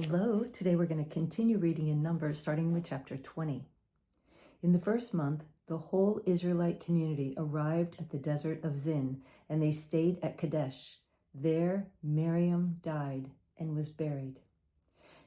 Hello, today we're going to continue reading in Numbers, starting with chapter 20. In the first month, the whole Israelite community arrived at the desert of Zin, and they stayed at Kadesh. There, Miriam died and was buried.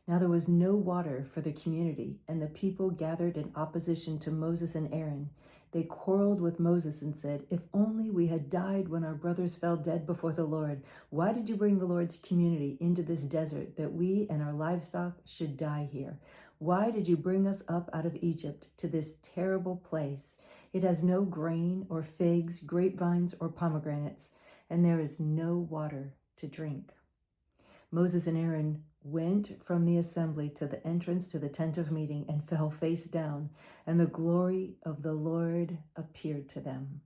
Now there was no water for the community, and the people gathered in opposition to Moses and Aaron. They quarreled with Moses and said, "If only we had died when our brothers fell dead before the Lord. Why did you bring the Lord's community into this desert, that we and our livestock should die here? Why did you bring us up out of Egypt to this terrible place? It has no grain or figs, grapevines or pomegranates, and there is no water to drink." Moses and Aaron went from the assembly to the entrance to the tent of meeting and fell face down, and the glory of the Lord appeared to them.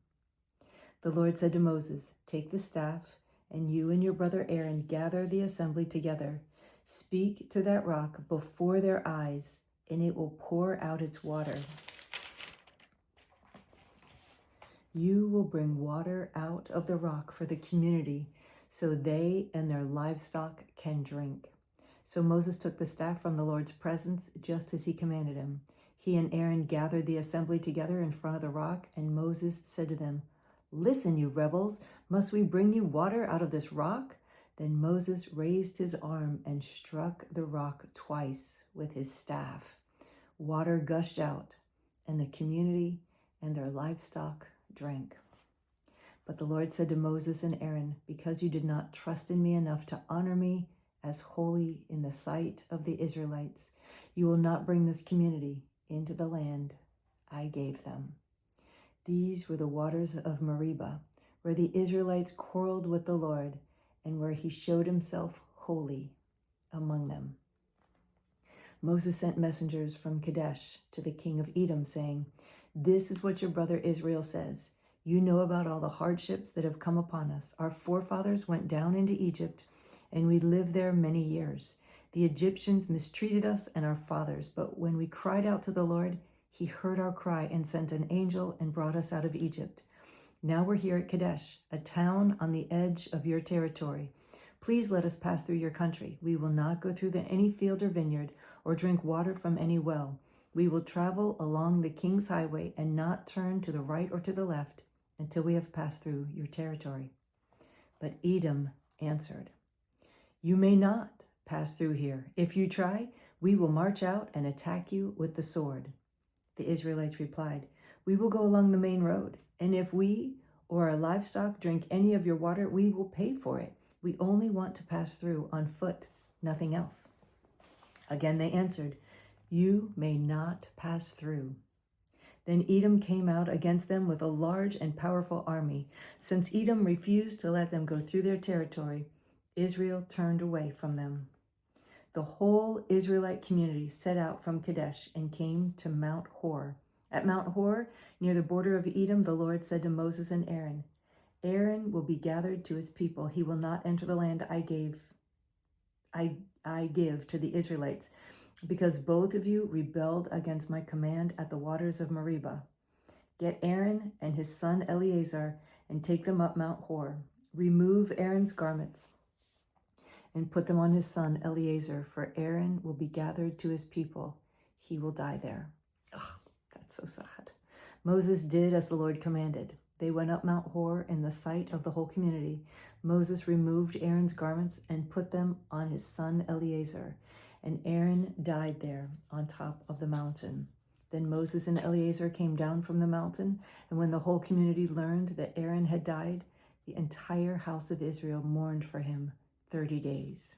The Lord said to Moses, "Take the staff, and you and your brother Aaron gather the assembly together. Speak to that rock before their eyes, and it will pour out its water. You will bring water out of the rock for the community, so they and their livestock can drink." So Moses took the staff from the Lord's presence, just as he commanded him. He and Aaron gathered the assembly together in front of the rock, and Moses said to them, "Listen, you rebels, must we bring you water out of this rock?" Then Moses raised his arm and struck the rock twice with his staff. Water gushed out, and the community and their livestock drank. But the Lord said to Moses and Aaron, "Because you did not trust in me enough to honor me as holy in the sight of the Israelites, you will not bring this community into the land I gave them." These were the waters of Meribah, where the Israelites quarreled with the Lord, and where he showed himself holy among them. Moses sent messengers from Kadesh to the king of Edom, saying, "This is what your brother Israel says. You know about all the hardships that have come upon us. Our forefathers went down into Egypt, and we lived there many years. The Egyptians mistreated us and our fathers, but when we cried out to the Lord, he heard our cry and sent an angel and brought us out of Egypt. Now we're here at Kadesh, a town on the edge of your territory. Please let us pass through your country. We will not go through any field or vineyard or drink water from any well. We will travel along the king's highway and not turn to the right or to the left until we have passed through your territory." But Edom answered, "You may not pass through here. If you try, we will march out and attack you with the sword." The Israelites replied, "We will go along the main road, and if we or our livestock drink any of your water, we will pay for it. We only want to pass through on foot, nothing else." Again they answered, "You may not pass through." Then Edom came out against them with a large and powerful army. Since Edom refused to let them go through their territory, Israel turned away from them. The whole Israelite community set out from Kadesh and came to Mount Hor. At Mount Hor, near the border of Edom, the Lord said to Moses and Aaron, "Aaron will be gathered to his people. He will not enter the land I give to the Israelites, because both of you rebelled against my command at the waters of Meribah. Get Aaron and his son Eleazar and take them up Mount Hor. Remove Aaron's garments and put them on his son Eleazar, for Aaron will be gathered to his people. He will die there." Ugh, that's so sad. Moses did as the Lord commanded. They went up Mount Hor in the sight of the whole community. Moses removed Aaron's garments and put them on his son Eleazar, and Aaron died there on top of the mountain. Then Moses and Eleazar came down from the mountain, and when the whole community learned that Aaron had died, the entire house of Israel mourned for him 30 days.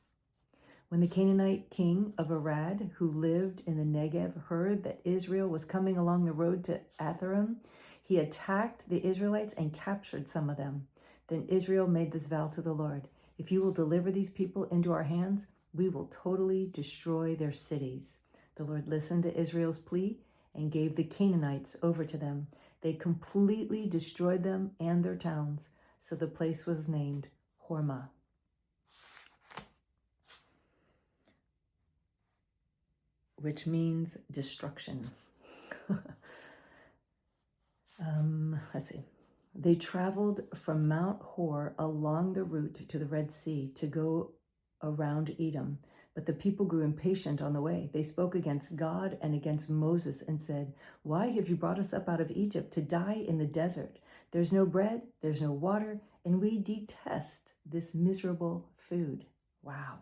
When the Canaanite king of Arad, who lived in the Negev, heard that Israel was coming along the road to Atharim, he attacked the Israelites and captured some of them. Then Israel made this vow to the Lord: "If you will deliver these people into our hands, we will totally destroy their cities." The Lord listened to Israel's plea and gave the Canaanites over to them. They completely destroyed them and their towns, so the place was named Hormah. Which means destruction. Let's see. They traveled from Mount Hor along the route to the Red Sea to go around Edom, But the people grew impatient on the way. They spoke against God and against Moses and said, "Why have you brought us up out of Egypt to die in the desert? There's no bread, there's no water, and we detest this miserable food." Wow.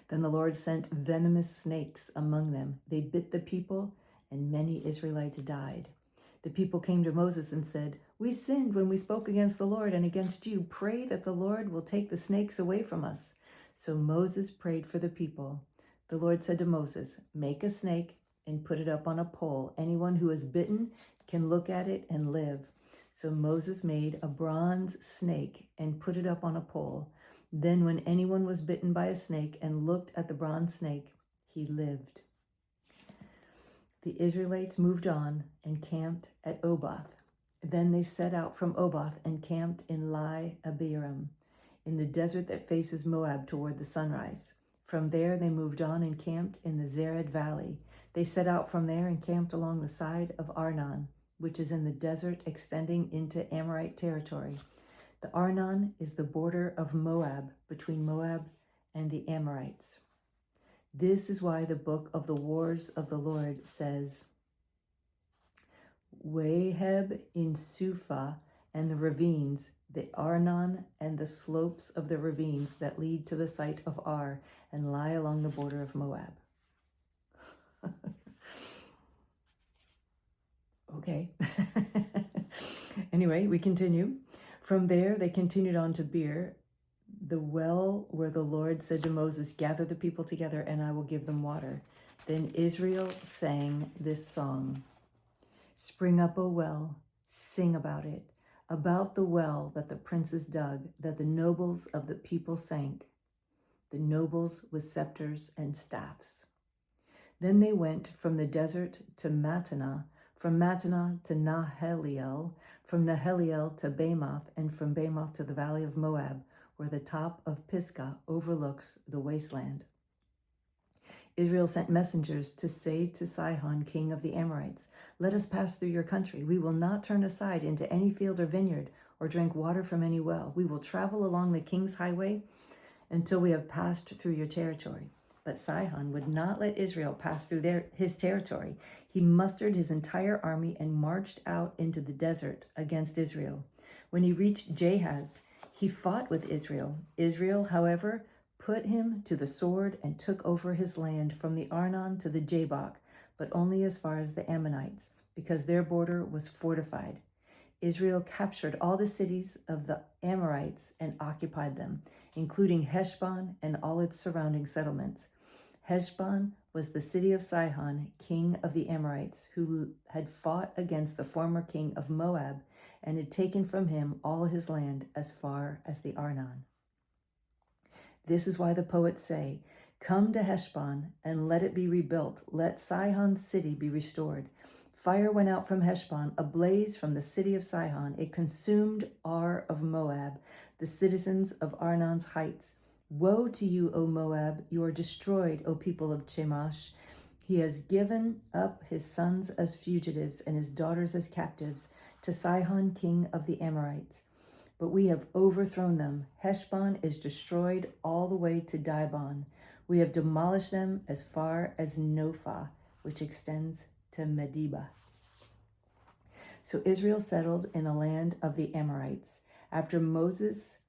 Then the Lord sent venomous snakes among them. They bit the people, and many Israelites died. The people came to Moses and said, "We sinned when we spoke against the Lord and against you. Pray that the Lord will take the snakes away from us." So Moses prayed for the people. The Lord said to Moses, "Make a snake and put it up on a pole. Anyone who is bitten can look at it and live." So Moses made a bronze snake and put it up on a pole. Then when anyone was bitten by a snake and looked at the bronze snake, he lived. The Israelites moved on and camped at Oboth. Then they set out from Oboth and camped in Abiram, in the desert that faces Moab toward the sunrise. From there they moved on and camped in the Zered Valley. They set out from there and camped along the side of Arnon, which is in the desert extending into Amorite territory. The Arnon is the border of Moab, between Moab and the Amorites. This is why the book of the Wars of the Lord says, Waheb in Suphah and the ravines, the Arnon and the slopes of the ravines that lead to the site of Ar and lie along the border of Moab. Okay. Anyway, we continue. From there, they continued on to Beer, the well where the Lord said to Moses, "Gather the people together and I will give them water." Then Israel sang this song. "Spring up, O well, sing about the well that the princes dug, that the nobles of the people sank, the nobles with scepters and staffs." Then they went from the desert to Mattanah, from Mattanah to Nahaliel, from Nahaliel to Bamoth, and from Bamoth to the valley of Moab, where the top of Pisgah overlooks the wasteland. Israel sent messengers to say to Sihon, king of the Amorites, "Let us pass through your country. We will not turn aside into any field or vineyard or drink water from any well. We will travel along the king's highway until we have passed through your territory." But Sihon would not let Israel pass through his territory. He mustered his entire army and marched out into the desert against Israel. When he reached Jahaz, he fought with Israel. Israel, however, put him to the sword and took over his land from the Arnon to the Jabbok, but only as far as the Ammonites, because their border was fortified. Israel captured all the cities of the Amorites and occupied them, including Heshbon and all its surrounding settlements. Heshbon was the city of Sihon, king of the Amorites, who had fought against the former king of Moab and had taken from him all his land as far as the Arnon. This is why the poets say, "Come to Heshbon and let it be rebuilt. Let Sihon's city be restored." Fire went out from Heshbon, a blaze from the city of Sihon. It consumed Ar of Moab, the citizens of Arnon's heights. Woe to you, O Moab! You are destroyed, O people of Chemosh. He has given up his sons as fugitives and his daughters as captives to Sihon, king of the Amorites. But we have overthrown them. Heshbon is destroyed all the way to Dibon. We have demolished them as far as Nophah, which extends to Medeba. So Israel settled in the land of the Amorites. After Moses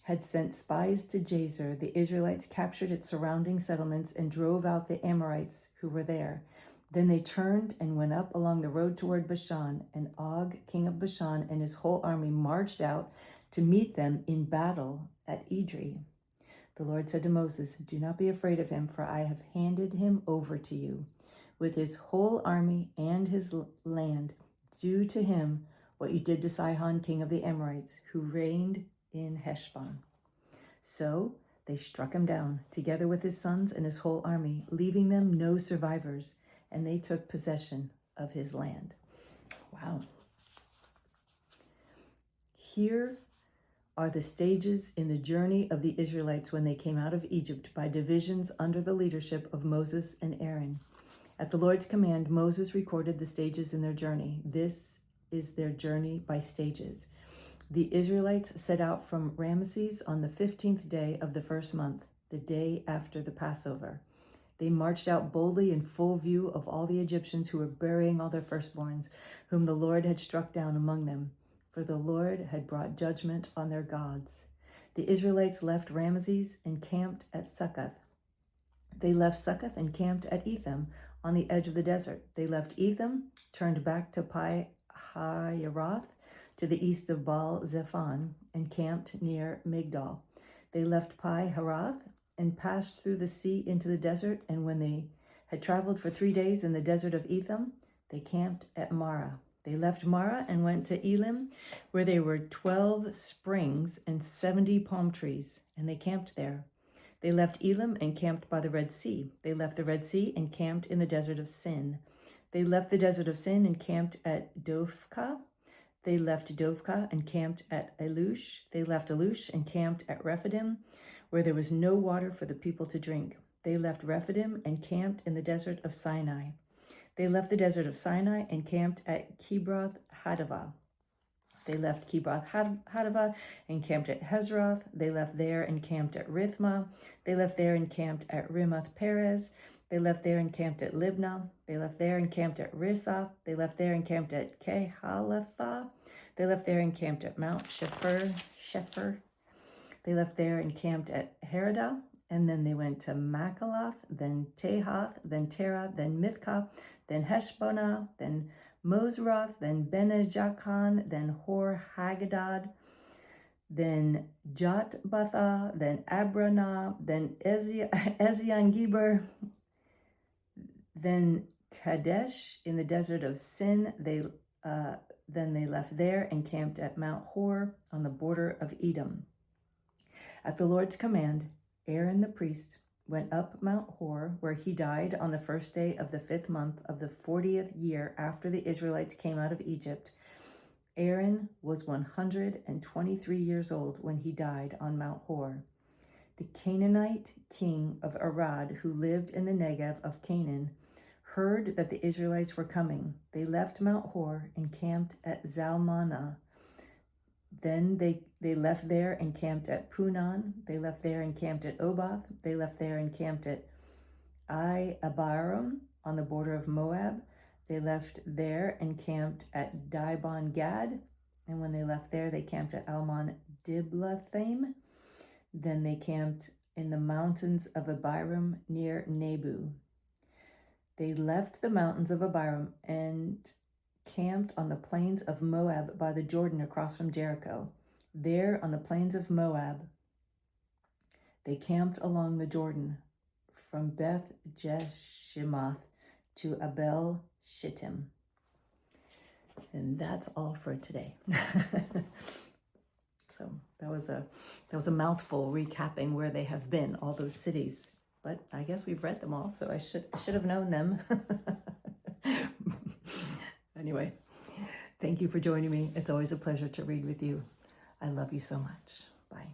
had sent spies to Jazer, the Israelites captured its surrounding settlements and drove out the Amorites who were there. Then they turned and went up along the road toward Bashan, and Og, king of Bashan, and his whole army marched out to meet them in battle at Edrei. The Lord said to Moses, "Do not be afraid of him, for I have handed him over to you. With his whole army and his land, do to him what you did to Sihon, king of the Amorites, who reigned in Heshbon." So they struck him down, together with his sons and his whole army, leaving them no survivors, and they took possession of his land. Wow. Here are the stages in the journey of the Israelites when they came out of Egypt by divisions under the leadership of Moses and Aaron. At the Lord's command, Moses recorded the stages in their journey. This is their journey by stages. The Israelites set out from Ramesses on the 15th day of the first month. the day after the Passover. They marched out boldly in full view of all the Egyptians who were burying all their firstborns, whom the Lord had struck down among them, for the Lord had brought judgment on their gods. The Israelites left Ramesses and camped at Succoth. They left Succoth and camped at Etham on the edge of the desert. They left Etham, turned back to Pi-hahiroth to the east of Baal-zephon, and camped near Migdol. They left Pi-hahiroth and passed through the sea into the desert, and when they had traveled for 3 days in the desert of Etham, they camped at Marah. They left Marah and went to Elim, where there were 12 springs and 70 palm trees, and they camped there. They left Elim and camped by the Red Sea. They left the Red Sea and camped in the desert of Sin. They left the desert of Sin and camped at Dophkah. They left Dophkah and camped at Elush. They left Elush and camped at Rephidim, where there was no water for the people to drink. They left Rephidim and camped in the desert of Sinai. They left the desert of Sinai and camped at Kibroth Hattaavah. They left Kibroth Hattaavah and camped at Hezroth. They left there and camped at Rithmah. They left there and camped at Rimoth Perez. They left there and camped at Libnah. They left there and camped at Rissah. They left there and camped at Kehalathah. They left there and camped at Mount Shepher. They left there and camped at Heradah. And then they went to Makalath, then Tehath, then Terah, then Mithkah, then Heshbonah, then Mosroth, then Bene-Jaakan, then Hor-Haggidgad, then Jotbathah, then Abranah, then Ezion-Geber, then Kadesh in the desert of Sin. Then they left there and camped at Mount Hor on the border of Edom. At the Lord's command, Aaron the priest went up Mount Hor, where he died on the first day of the 5th month of the 40th year after the Israelites came out of Egypt. Aaron was 123 years old when he died on Mount Hor. The Canaanite king of Arad, who lived in the Negev of Canaan, heard that the Israelites were coming. They left Mount Hor and camped at Zalmanah. Then they left there and camped at Punon. They left there and camped at Oboth. They left there and camped at Abiram on the border of Moab. They left there and camped at Dibon Gad. And when they left there, they camped at Almon Diblathaim. Then they camped in the mountains of Abiram near Nebu. They left the mountains of Abiram and camped on the plains of Moab by the Jordan across from Jericho. There on the plains of Moab, they camped along the Jordan from Beth Jeshimoth to Abel Shittim. And that's all for today. So that was a mouthful recapping where they have been, all those cities. But I guess we've read them all, so I should have known them. Anyway, thank you for joining me. It's always a pleasure to read with you. I love you so much. Bye.